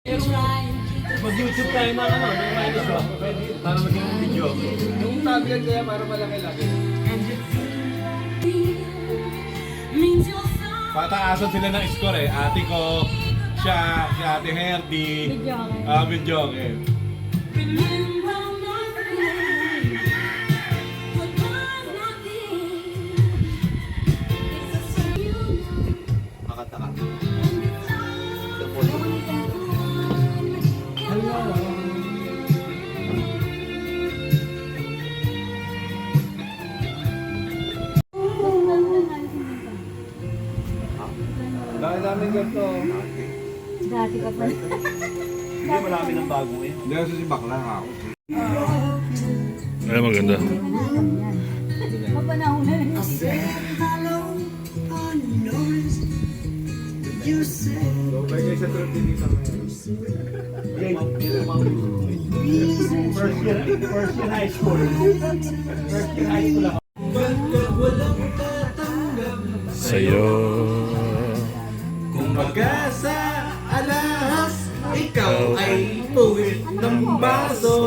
Mag-YouTube tayo ng ano, ng minus one. Para maging video. Yung tablet kaya para malaki-laki. Pataasan sila ng score eh. Ate ko, siya, si Ate Herdy. Video okay. Makataka. Dami-dami ganito. Dati ka pa. Hindi, marami ng bago ngayon. Hindi kasi si Bakla nga ako. Ay, maganda. Mapanahon na rin. So, by guys, sa trip din isa First year high school. First year high school ako. Sa'yo. Kung pagkasa alahas, ikaw ay tuwid ng baso.